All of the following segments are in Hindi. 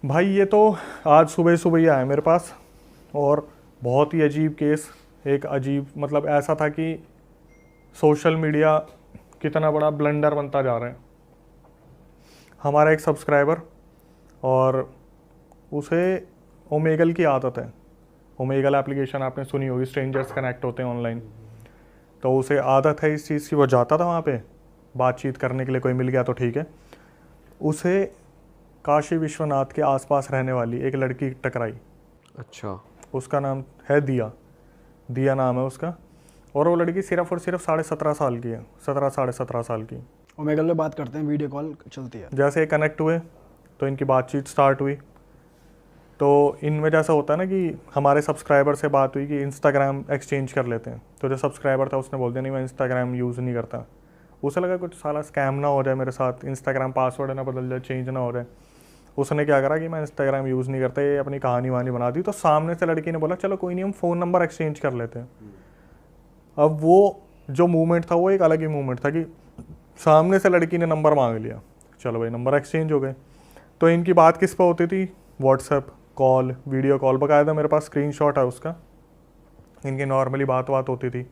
भाई ये तो आज सुबह सुबह ही आया मेरे पास, और बहुत ही अजीब केस। एक अजीब मतलब ऐसा था कि सोशल मीडिया कितना बड़ा ब्लंडर बनता जा रहा है। हमारा एक सब्सक्राइबर, और उसे ओमेगल की आदत है। ओमेगल एप्लीकेशन आपने सुनी होगी, स्ट्रेंजर्स कनेक्ट होते हैं ऑनलाइन। तो उसे आदत है इस चीज़ की, वो जाता था वहाँ पे बातचीत करने के लिए, कोई मिल गया तो ठीक है। उसे काशी विश्वनाथ के आसपास रहने वाली एक लड़की टकराई। अच्छा। उसका नाम है दिया, दिया नाम है उसका। और वो लड़की सिर्फ और सिर्फ 17.5 साल की है, 17 साढ़े 17 साल की। ओमेगल में बात करते हैं, वीडियो कॉल चलती है। जैसे कनेक्ट हुए तो इनकी बातचीत स्टार्ट हुई। तो इनमें जैसा होता है ना कि हमारे सब्सक्राइबर से बात हुई कि इंस्टाग्राम एक्सचेंज कर लेते हैं। तो जो सब्सक्राइबर था उसने बोल दिया नहीं मैं इंस्टाग्राम यूज़ नहीं करता। उसे लगा कुछ साला स्कैम ना हो जाए मेरे साथ, इंस्टाग्राम पासवर्ड ना बदल जाए, चेंज ना हो जाए। उसने क्या करा कि मैं इंस्टाग्राम यूज़ नहीं करता, ये अपनी कहानी वहानी बना दी। तो सामने से लड़की ने बोला चलो कोई नहीं, हम फ़ोन नंबर एक्सचेंज कर लेते हैं। अब वो जो मूवमेंट था वो एक अलग ही मूवमेंट था कि सामने से लड़की ने नंबर मांग लिया, चलो भाई नंबर एक्सचेंज हो गए। तो इनकी बात किस पे होती थी? व्हाट्सएप कॉल, वीडियो कॉल, बाकायदा मेरे पास स्क्रीनशॉट है उसका। इनकी नॉर्मली बात होती थी।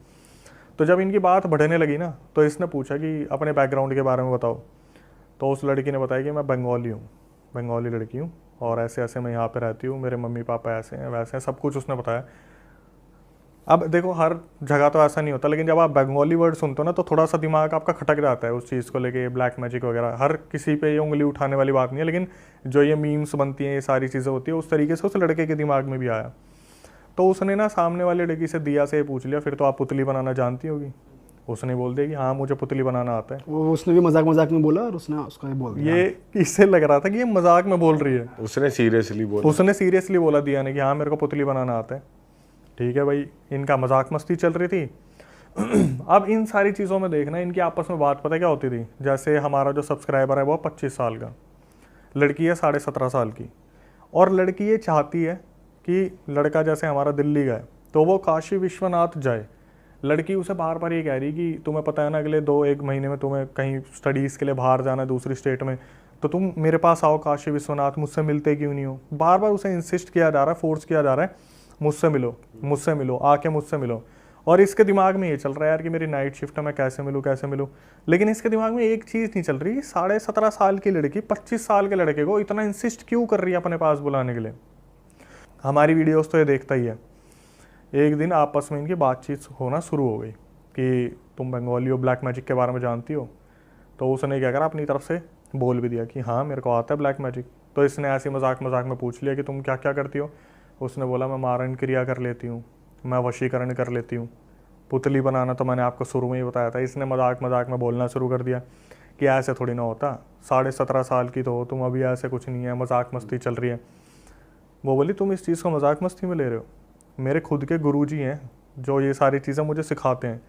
तो जब इनकी बात बढ़ने लगी ना, तो इसने पूछा कि अपने बैकग्राउंड के बारे में बताओ। तो उस लड़की ने बताया कि मैं बंगाली हूँ, बंगाली लड़की हूँ, और ऐसे ऐसे मैं यहाँ पे रहती हूँ, मेरे मम्मी पापा ऐसे हैं वैसे हैं, सब कुछ उसने बताया। अब देखो हर जगह तो ऐसा नहीं होता, लेकिन जब आप बंगाली वर्ड सुनते हो ना तो थोड़ा सा दिमाग आपका खटक जाता है उस चीज़ को लेके। ब्लैक मैजिक वगैरह हर किसी पे ये उंगली उठाने वाली बात नहीं है, लेकिन जो ये मीम्स बनती हैं, ये सारी चीज़ें होती है, उस तरीके से उस लड़के के दिमाग में भी आया। तो उसने ना सामने वाली लड़की से दिया से पूछ लिया, फिर तो आप पुतली बनाना जानती होगी। उसने बोल दिया कि हाँ मुझे पुतली बनाना आता है। वो उसने भी मजाक मजाक में बोला और उसने उसका भी बोल दिया। ये इससे लग रहा था कि ये मजाक में बोल रही है। उसने सीरियसली बोला? उसने सीरियसली बोला दिया ने कि हाँ मेरे को पुतली बनाना आता है। ठीक है भाई, इनका मजाक मस्ती चल रही थी। अब इन सारी चीज़ों में देखना इनकी आपस में बात पता क्या होती थी। जैसे हमारा जो सब्सक्राइबर है वो 25 साल का, लड़की है 17.5 साल की। और लड़की ये चाहती है कि लड़का जैसे हमारा दिल्ली गए तो वो काशी विश्वनाथ जाए। लड़की उसे बार बार ये कह रही कि तुम्हें पता है ना अगले 1 महीने में तुम्हें कहीं स्टडीज़ के लिए बाहर जाना है दूसरी स्टेट में, तो तुम मेरे पास आओ काशी विश्वनाथ, मुझसे मिलते क्यों नहीं हो। बार बार उसे इंसिस्ट किया जा रहा है, फोर्स किया जा रहा है, मुझसे मिलो, मुझसे मिलो, आके मुझसे मिलो। और इसके दिमाग में ये चल रहा है यार कि मेरी नाइट शिफ्ट है, मैं कैसे मिलूँ कैसे मिलूँ। लेकिन इसके दिमाग में एक चीज़ नहीं चल रही, 17.5 साल की लड़की 25 साल के लड़के को इतना इंसिस्ट क्यों कर रही है अपने पास बुलाने के लिए। हमारी वीडियोस तो ये देखता ही है। एक दिन आपस में इनकी बातचीत होना शुरू हो गई कि तुम बंगाली हो, ब्लैक मैजिक के बारे में जानती हो। तो उसने क्या करा, अपनी तरफ से बोल भी दिया कि हाँ मेरे को आता है ब्लैक मैजिक। तो इसने ऐसे मजाक मजाक में पूछ लिया कि तुम क्या क्या करती हो। उसने बोला मैं मारण क्रिया कर लेती हूँ, मैं वशीकरण कर लेती हूँ, पुतली बनाना तो मैंने आपको शुरू में ही बताया था। इसने मजाक मजाक में बोलना शुरू कर दिया कि ऐसे थोड़ी ना होता, 17.5 साल की तो हो तुम अभी, ऐसे कुछ नहीं है, मजाक मस्ती चल रही है। वो बोली तुम इस चीज़ को मजाक मस्ती में ले रहे हो, मेरे खुद के गुरुजी हैं जो ये सारी चीज़ें मुझे सिखाते हैं।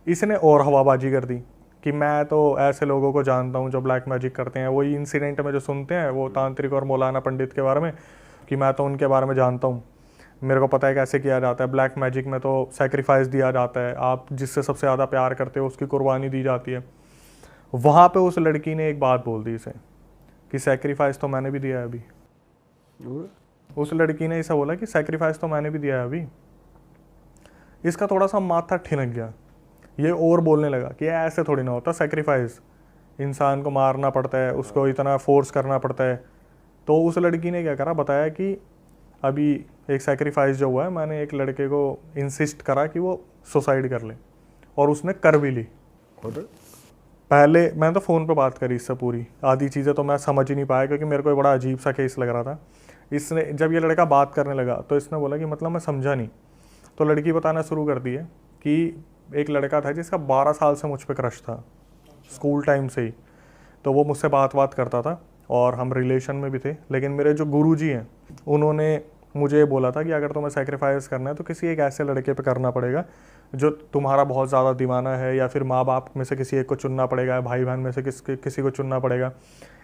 इसने और हवाबाजी कर दी कि मैं तो ऐसे लोगों को जानता हूँ जो ब्लैक मैजिक करते हैं। वही इंसिडेंट में जो सुनते हैं वो तांत्रिक और मौलाना पंडित के बारे में, कि मैं तो उनके बारे में जानता हूँ, मेरे को पता है कैसे किया जाता है। ब्लैक मैजिक में तो सेक्रीफाइस दिया जाता है, आप जिससे सबसे ज़्यादा प्यार करते हो उसकी कुर्बानी दी जाती है। वहाँ पे उस लड़की ने एक बात बोल दी इसे कि सेक्रीफाइस तो मैंने भी दिया है अभी। उस लड़की ने ऐसा बोला कि सेक्रीफाइस तो मैंने भी दिया है अभी। इसका थोड़ा सा माथा ठिनक गया। ये और बोलने लगा कि ऐसे थोड़ी ना होता, सेक्रीफाइस इंसान को मारना पड़ता है, उसको इतना फोर्स करना पड़ता है। तो उस लड़की ने क्या करा, बताया कि अभी एक सेक्रीफाइस जो हुआ है, मैंने एक लड़के को इंसिस्ट करा कि वो सुसाइड कर ले, और उसने कर भी ली। पहले मैंने तो फ़ोन पे बात करी इससे, पूरी आधी चीज़ें तो मैं समझ ही नहीं पाया क्योंकि मेरे को बड़ा अजीब सा केस लग रहा था। इसने जब ये लड़का बात करने लगा तो इसने बोला कि मतलब मैं समझा नहीं। तो लड़की बताना शुरू कर दी है कि एक लड़का था जिसका 12 साल से मुझ पर क्रश था, स्कूल टाइम से ही। तो वो मुझसे बात करता था और हम रिलेशन में भी थे। लेकिन मेरे जो गुरुजी हैं उन्होंने मुझे बोला था कि अगर तुम्हें सेक्रीफाइस करना है तो किसी एक ऐसे लड़के पे करना पड़ेगा जो तुम्हारा बहुत ज़्यादा दीवाना है, या फिर माँ बाप में से किसी एक को चुनना पड़ेगा, भाई बहन में से किसी को चुनना पड़ेगा।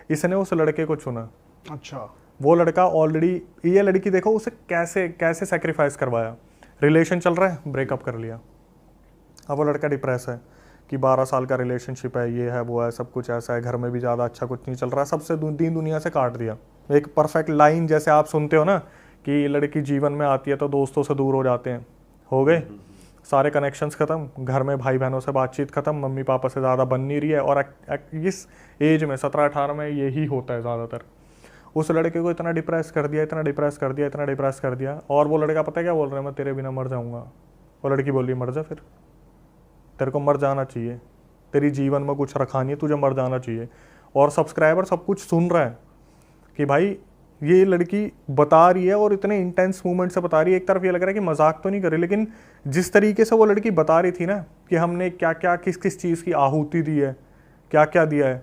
इसने उस लड़के को चुना। अच्छा। वो लड़का ऑलरेडी, ये लड़की देखो उसे कैसे कैसे सेक्रीफाइस करवाया। रिलेशन चल रहा है, ब्रेकअप कर लिया। अब वो लड़का डिप्रेस है कि 12 साल का रिलेशनशिप है, ये है वो है, सब कुछ ऐसा है, घर में भी ज़्यादा अच्छा कुछ नहीं चल रहा है, सबसे दीन दुनिया से काट दिया। एक परफेक्ट लाइन जैसे आप सुनते हो ना कि लड़की जीवन में आती है तो दोस्तों से दूर हो जाते हैं, हो गए सारे कनेक्शंस ख़त्म, घर में भाई बहनों से बातचीत ख़त्म, मम्मी पापा से ज़्यादा बन नहीं रही है। और इस एज में 17-18 में यही होता है ज़्यादातर। उस लड़के को इतना डिप्रेस कर दिया, इतना डिप्रेस कर दिया, इतना डिप्रेस कर दिया, और वो लड़का पता है क्या बोल रहा है, मैं तेरे बिना मर जाऊँगा। वो लड़की बोल रही मर जा, फिर तेरे को मर जाना चाहिए, तेरी जीवन में कुछ रखा नहीं है, तुझे मर जाना चाहिए। और सब्सक्राइबर सब कुछ सुन रहा है कि भाई ये लड़की बता रही है और इतने इंटेंस मूवमेंट से बता रही है। एक तरफ ये लग रहा है कि मजाक तो नहीं कर रही, लेकिन जिस तरीके से वो लड़की बता रही थी ना कि हमने क्या क्या किस किस चीज़ की आहुति दी है, क्या क्या दिया है,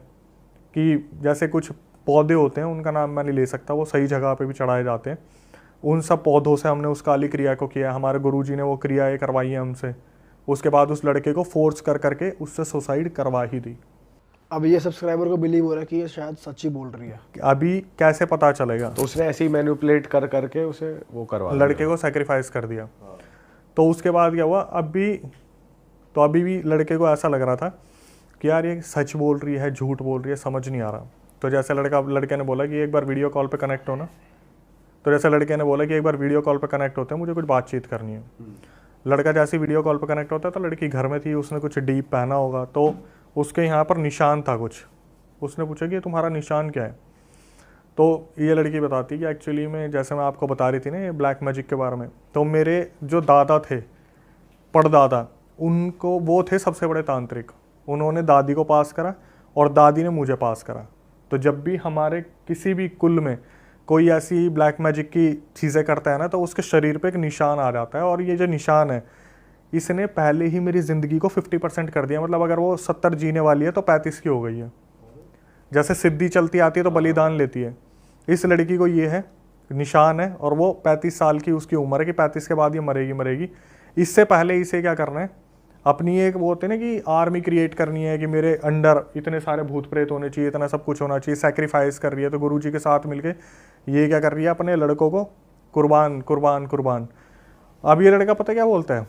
कि जैसे कुछ पौधे होते हैं, उनका नाम मैं नहीं ले सकता, वो सही जगह पे भी चढ़ाए जाते हैं, उन सब पौधों से हमने उस काली क्रिया को किया, हमारे गुरुजी ने वो क्रियाएँ करवाई है हमसे। उसके बाद उस लड़के को फोर्स कर करके उससे सुसाइड करवा ही दी। अब ये सब्सक्राइबर को बिलीव हो रहा है कि ये शायद सच्ची बोल रही है। अभी कैसे पता चलेगा? तो उसने ऐसे ही मैनिपुलेट कर करके उसे वो करवा लड़के को सैक्रिफाइस कर दिया। तो उसके बाद क्या हुआ, अभी भी लड़के को ऐसा लग रहा था कि यार ये सच बोल रही है, झूठ बोल रही है, समझ नहीं आ रहा। तो जैसे लड़के ने बोला कि एक बार वीडियो कॉल पे कनेक्ट होना, तो जैसे लड़के ने बोला कि एक बार वीडियो कॉल पे कनेक्ट होते हैं, मुझे कुछ बातचीत करनी है। लड़का जैसे वीडियो कॉल पे कनेक्ट होता है तो लड़की घर में थी, उसने कुछ डीप पहना होगा, तो उसके यहाँ पर निशान था कुछ। उसने पूछा कि तुम्हारा निशान क्या है? तो ये लड़की बताती कि एक्चुअली में जैसे मैं आपको बता रही थी ना ये ब्लैक मैजिक के बारे में, तो मेरे जो दादा थे, परदादा, उनको वो थे सबसे बड़े तांत्रिक। उन्होंने दादी को पास करा और दादी ने मुझे पास करा। तो जब भी हमारे किसी भी कुल में कोई ऐसी ब्लैक मैजिक की चीज़ें करता है ना, तो उसके शरीर पे एक निशान आ जाता है। और ये जो निशान है, इसने पहले ही मेरी ज़िंदगी को 50% कर दिया। मतलब अगर वो 70 जीने वाली है तो 35 की हो गई है। जैसे सिद्धि चलती आती है तो बलिदान लेती है, इस लड़की को ये है, निशान है, और वो 35 साल की उसकी उम्र है कि 35 के बाद ये मरेगी। इससे पहले इसे क्या करना है, अपनी एक वो होते ना कि आर्मी क्रिएट करनी है कि मेरे अंडर इतने सारे भूत प्रेत होने चाहिए, इतना सब कुछ होना चाहिए। सैक्रिफाइस कर रही है। तो गुरुजी के साथ मिलके ये क्या कर रही है, अपने लड़कों को कुर्बान। अब ये लड़का पता क्या बोलता है,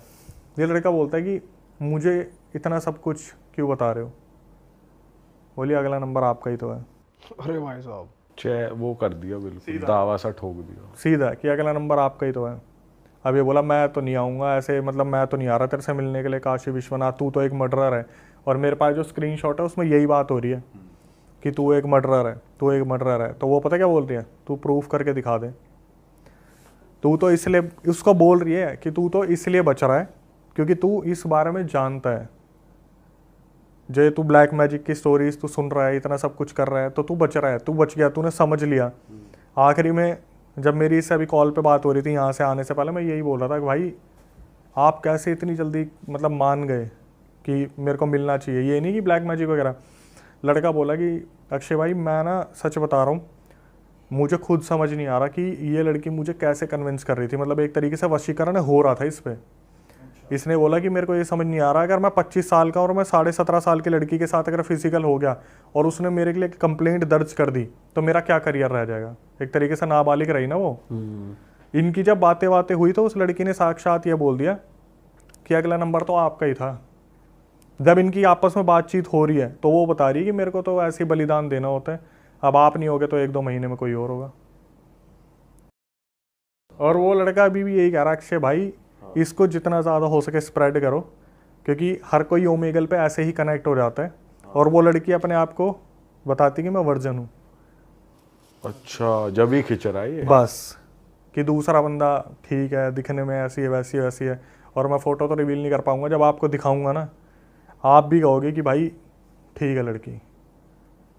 ये लड़का बोलता है कि मुझे इतना सब कुछ क्यों बता रहे हो? बोलिए अगला नंबर आपका ही तो है। अरे भाई साहब, वो कर दिया, बिल्कुल दावा सा ठोक दिया सीधा कि अगला नंबर आपका ही तो है। अब ये बोला मैं तो नहीं आऊँगा ऐसे, मतलब मैं तो नहीं आ रहा तेरे से मिलने के लिए काशी विश्वनाथ, तू तो एक मर्डरर है। और मेरे पास जो स्क्रीनशॉट है उसमें यही बात हो रही है कि तू एक मर्डरर है। तो वो पता क्या बोलती है, तू प्रूफ करके दिखा दे। तू तो इसलिए उसको बोल रही है कि तू तो इसलिए बच रहा है क्योंकि तू इस बारे में जानता है। जो तू ब्लैक मैजिक की स्टोरीज तू सुन रहा है, इतना सब कुछ कर रहा है, तो तू बच रहा है, तू बच गया, तूने समझ लिया। आखिरी में जब मेरी इससे अभी कॉल पे बात हो रही थी यहाँ से आने से पहले, मैं यही बोल रहा था कि भाई आप कैसे इतनी जल्दी मतलब मान गए कि मेरे को मिलना चाहिए, ये नहीं कि ब्लैक मैजिक वगैरह। लड़का बोला कि अक्षय भाई मैं ना सच बता रहा हूँ, मुझे खुद समझ नहीं आ रहा कि ये लड़की मुझे कैसे कन्विंस कर रही थी। मतलब एक तरीके से वशीकरण हो रहा था इस पर। इसने बोला कि मेरे को ये समझ नहीं आ रहा, अगर मैं 25 साल का और मैं 17.5 साल की लड़की के साथ अगर फिजिकल हो गया और उसने मेरे के लिए कंप्लेंट दर्ज कर दी तो मेरा क्या करियर रह जाएगा। एक तरीके से नाबालिग रही ना वो। इनकी जब बातें हुई तो उस लड़की ने साक्षात ये बोल दिया कि अगला नंबर तो आपका ही था। जब इनकी आपस में बातचीत हो रही है तो वो बता रही है कि मेरे को तो ऐसे बलिदान देना होता है, अब आप नहीं होगे तो 1-2 महीने में कोई और होगा। और वो लड़का अभी भी यही कह रहा है, अक्षय भाई इसको जितना ज़्यादा हो सके स्प्रेड करो, क्योंकि हर कोई ओमेगल पे ऐसे ही कनेक्ट हो जाता है। और वो लड़की अपने आप को बताती कि मैं वर्जन हूँ। अच्छा, जब ही खिंच रहा है बस कि दूसरा बंदा ठीक है, दिखने में ऐसी है वैसी है, और मैं फ़ोटो तो रिवील नहीं कर पाऊँगा। जब आपको दिखाऊँगा ना, आप भी कहोगे कि भाई ठीक है लड़की,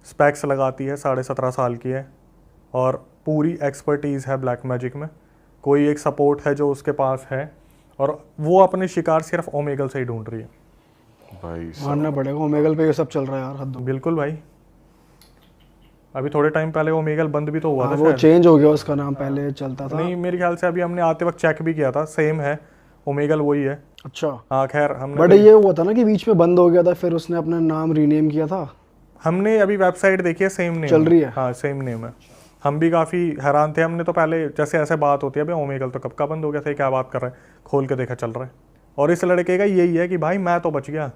स्पेक्स लगाती है, 17.5 साल की है, और पूरी एक्सपर्टीज़ है ब्लैक मैजिक में। कोई एक सपोर्ट है जो उसके पास है, और वो अपने शिकार सिर्फ ओमेगल से ही ढूंढ रही है। भाई मानना पड़ेगा, ओमेगल पे ये सब चल रहा है यार, हद। बिल्कुल भाई, अभी थोड़े टाइम पहले ओमेगल बंद भी तो हुआ था। वो चेंज हो गया उसका नाम, पहले चलता था। नहीं, मेरे ख्याल से अभी हमने आते वक्त चेक भी किया था, सेम है, ओमेगल वही है। अच्छा हाँ खैर, हमने बट ये हुआ था ना कि बीच में बंद हो गया था, फिर उसने अपना नाम रीनेम किया था। हमने अभी वेबसाइट देखी है, सेम नेम चल रही है। हाँ सेम नेम है। हम भी काफ़ी हैरान थे। हमने तो पहले जैसे ऐसे बात होती है भाई ओमेगल तो कब का बंद हो गया था, क्या बात कर रहे हैं, खोल के देखा चल रहा है। और इस लड़के का यही है कि भाई मैं तो बच गया,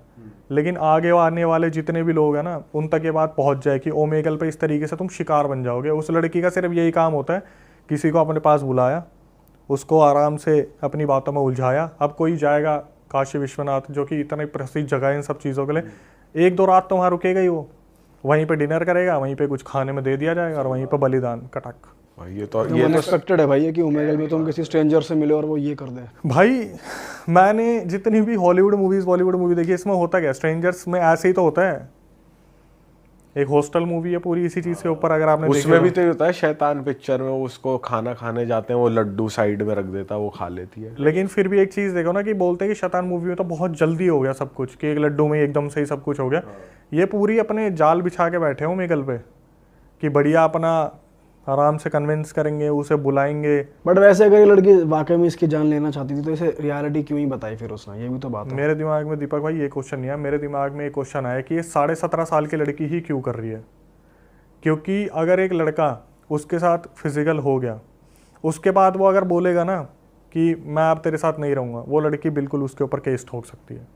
लेकिन आगे आने वाले जितने भी लोग हैं ना, उन तक ये बात पहुंच जाए कि ओमेगल पे इस तरीके से तुम शिकार बन जाओगे। उस लड़की का सिर्फ यही काम होता है, किसी को अपने पास बुलाया, उसको आराम से अपनी बातों में उलझाया। अब कोई जाएगा काशी विश्वनाथ, जो कि इतनी प्रसिद्ध जगह है इन सब चीज़ों के लिए, 1-2 रात तो वहाँ रुकेगा ही वो, वहीं पे डिनर करेगा, वहीं पे कुछ खाने में दे दिया जाएगा और वहीं पे बलिदान कटक। भाई ये तो अनएक्सपेक्टेड है भाई ये कि ओमेगल में तुम किसी स्ट्रेंजर से मिले और वो ये कर दे। भाई मैंने जितनी भी हॉलीवुड मूवीज बॉलीवुड मूवी देखी, इसमें होता क्या, स्ट्रेंजर्स में ऐसे ही तो होता है। एक हॉस्टल मूवी है पूरी इसी चीज के ऊपर, अगर आपने उसमें भी तो ये होता है, शैतान पिक्चर में उसको खाना खाने जाते हैं, वो लड्डू साइड में रख देता है, वो खा लेती है। लेकिन फिर भी एक चीज देखो ना कि बोलते हैं कि शैतान मूवी में तो बहुत जल्दी हो गया सब कुछ, कि एक लड्डू में एकदम से ही सब कुछ हो गया। ये पूरी अपने जाल बिछा के बैठे हो ओमेगल पे कि बढ़िया अपना आराम से कन्विंस करेंगे, उसे बुलाएंगे। बट वैसे अगर ये लड़की वाकई में इसकी जान लेना चाहती थी तो इसे रियलिटी क्यों ही बताई फिर उसने, ये भी तो बात है। मेरे दिमाग में दीपक भाई ये क्वेश्चन नहीं है, मेरे दिमाग में एक क्वेश्चन आया कि ये 17.5 साल की लड़की ही क्यों कर रही है। क्योंकि अगर एक लड़का उसके साथ फिजिकल हो गया, उसके बाद वो अगर बोलेगा ना कि मैं अब तेरे साथ नहीं रहूँगा, वो लड़की बिल्कुल उसके ऊपर केस ठोक सकती है।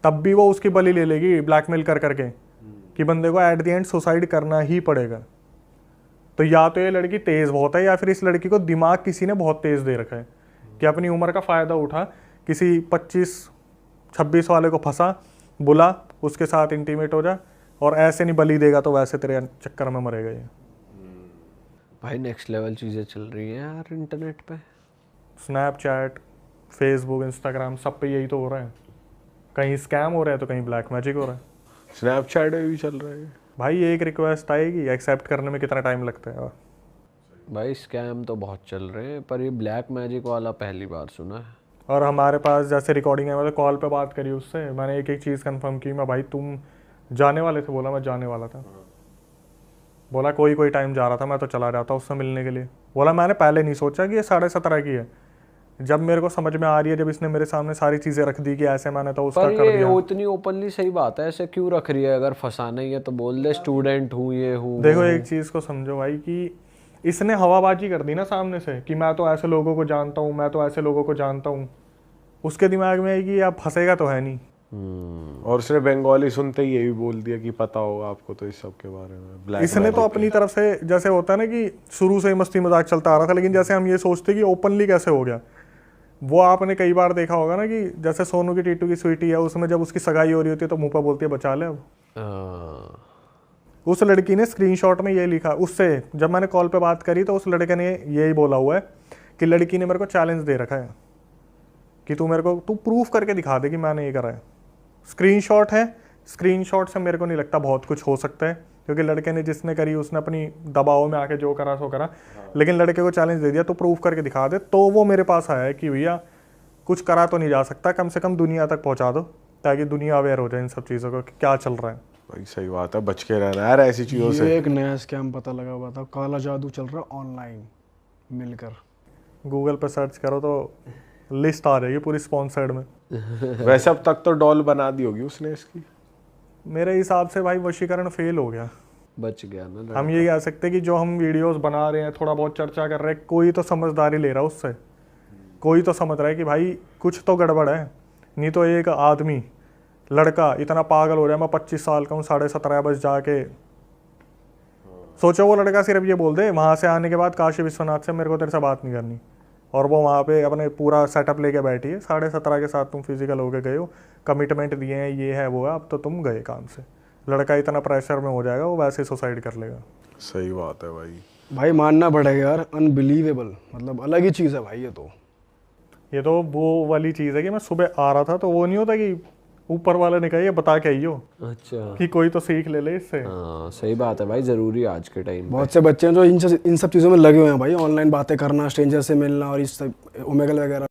तब भी वो उसकी बलि ले लेगी ब्लैकमेल कर करके कि बंदे को एट द एंड सुसाइड करना ही पड़ेगा। तो या तो ये लड़की तेज़ बहुत है, या फिर इस लड़की को दिमाग किसी ने बहुत तेज़ दे रखा है कि अपनी उम्र का फ़ायदा उठा, किसी 25-26 वाले को फंसा, बुला, उसके साथ इंटीमेट हो जा, और ऐसे नहीं बलि देगा तो वैसे तेरे चक्कर में मरेगा ये। भाई नेक्स्ट लेवल चीज़ें चल रही हैं यार इंटरनेट पे। स्नैपचैट, फेसबुक, इंस्टाग्राम, सब पे यही तो हो रहा है। कहीं स्कैम हो रहा है तो कहीं ब्लैक मैजिक हो रहा है। स्नैपचैट में भी चल रहा है भाई एक रिक्वेस्ट आएगी, एक्सेप्ट करने में कितना टाइम लगता है। भाई स्कैम तो बहुत चल रहे हैं, पर ये ब्लैक मैजिक वाला पहली बार सुना है। और हमारे पास जैसे रिकॉर्डिंग है, मतलब कॉल पे बात करी उससे, मैंने एक एक चीज़ कंफर्म की। मैं भाई तुम जाने वाले थे? बोला मैं जाने वाला था। बोला कोई टाइम जा रहा था, मैं तो चला जाता उससे मिलने के लिए। बोला मैंने पहले नहीं सोचा कि ये 17.5 की है, जब मेरे को समझ में आ रही है, जब इसने मेरे सामने सारी चीज़ें रख दी कि ऐसे मैंने तो उसका पर कर दिया। ये इतनी ओपनली सही बात है, ऐसे क्यों रख रही है? अगर फंसाना ही है तो बोल दे स्टूडेंट हूँ, ये हूँ। देखो एक चीज़ को समझो भाई कि इसने हवाबाजी कर दी ना सामने से कि मैं तो ऐसे लोगों को जानता हूँ, मैं तो ऐसे लोगों को जानता हूँ। उसके दिमाग में है कि आप फंसेगा तो है नहीं। और उसने बंगाली सुनते ही ये भी बोल दिया कि पता होगा आपको तो इस सब के बारे में। ब्लैक इसने तो अपनी तरफ से, जैसे होता है ना कि शुरू से ही मस्ती मजाक चलता आ रहा था, लेकिन जैसे हम ये सोचते कि ओपनली कैसे हो गया। वो आपने कई बार देखा होगा ना कि जैसे सोनू की टीटू की स्वीटी है, उसमें जब उसकी सगाई हो रही होती है तो मुंह पर बोलती है बचा ले अब। उस लड़की ने स्क्रीनशॉट में ये लिखा उससे, जब मैंने कॉल पे बात करी तो उस लड़के ने यही बोला हुआ है कि लड़की ने मेरे को चैलेंज दे रखा है कि तू प्रूफ करके दिखा दे कि मैंने ये करा है। स्क्रीनशॉट है, स्क्रीनशॉट से मेरे को नहीं लगता बहुत कुछ हो सकता है, क्योंकि लड़के ने जिसने करी उसने अपनी दबाव में आके जो करा सो करा। लेकिन लड़के को चैलेंज दे दिया तो प्रूफ करके दिखा दे, तो वो मेरे पास आया है कि भैया कुछ करा तो नहीं जा सकता, कम से कम दुनिया तक पहुंचा दो ताकि दुनिया अवेयर हो जाए इन सब चीज़ों को कि क्या चल रहा है। भाई सही बात है, बच के रहना यार ऐसी चीज़ों से। ये एक नया स्कैम पता लगा हुआ था, काला जादू चल रहा है ऑनलाइन मिलकर। गूगल पे सर्च करो तो लिस्ट आ जाएगी पूरी स्पॉन्सर्ड में। वैसे अब तक तो डॉल बना दी होगी उसने इसकी। मेरे हिसाब से भाई वशीकरण फेल हो गया। बच गया ना। हम ये कह सकते हैं कि जो हम वीडियोस बना रहे हैं, थोड़ा बहुत चर्चा कर रहे हैं, कोई तो समझदारी ले रहा है उससे, कोई तो समझ रहा है कि भाई कुछ तो गड़बड़ है। नहीं तो एक आदमी लड़का इतना पागल हो रहा है, मैं 25 साल का हूँ, 17.5 बज जाके सोचो वो लड़का सिर्फ ये बोल दे वहाँ से आने के बाद काशी विश्वनाथ से मेरे को तेरे से बात नहीं करनी, और वो वहाँ पे अपने पूरा सेटअप लेके बैठी है, 17.5 के साथ तुम फिजिकल होके गए हो, कमिटमेंट दिए हैं, ये है वो है, अब तो तुम गए काम से। लड़का इतना प्रेशर में हो जाएगा वो वैसे ही सुसाइड कर लेगा। सही बात है भाई। भाई मानना पड़ेगा यार, अनबिलीवेबल, मतलब अलग ही चीज़ है भाई ये तो वो वाली चीज़ है कि मैं सुबह आ रहा था तो वो नहीं होता कि ऊपर वाले ने कहा ये बता के आइयो, अच्छा कि कोई तो सीख ले इससे। हाँ सही बात है भाई, ज़रूरी है आज के टाइम। बहुत से बच्चे हैं जो इन सब चीज़ों में लगे हुए हैं भाई, ऑनलाइन बातें करना, स्ट्रेंजर से मिलना और इस ओमेगल वगैरह।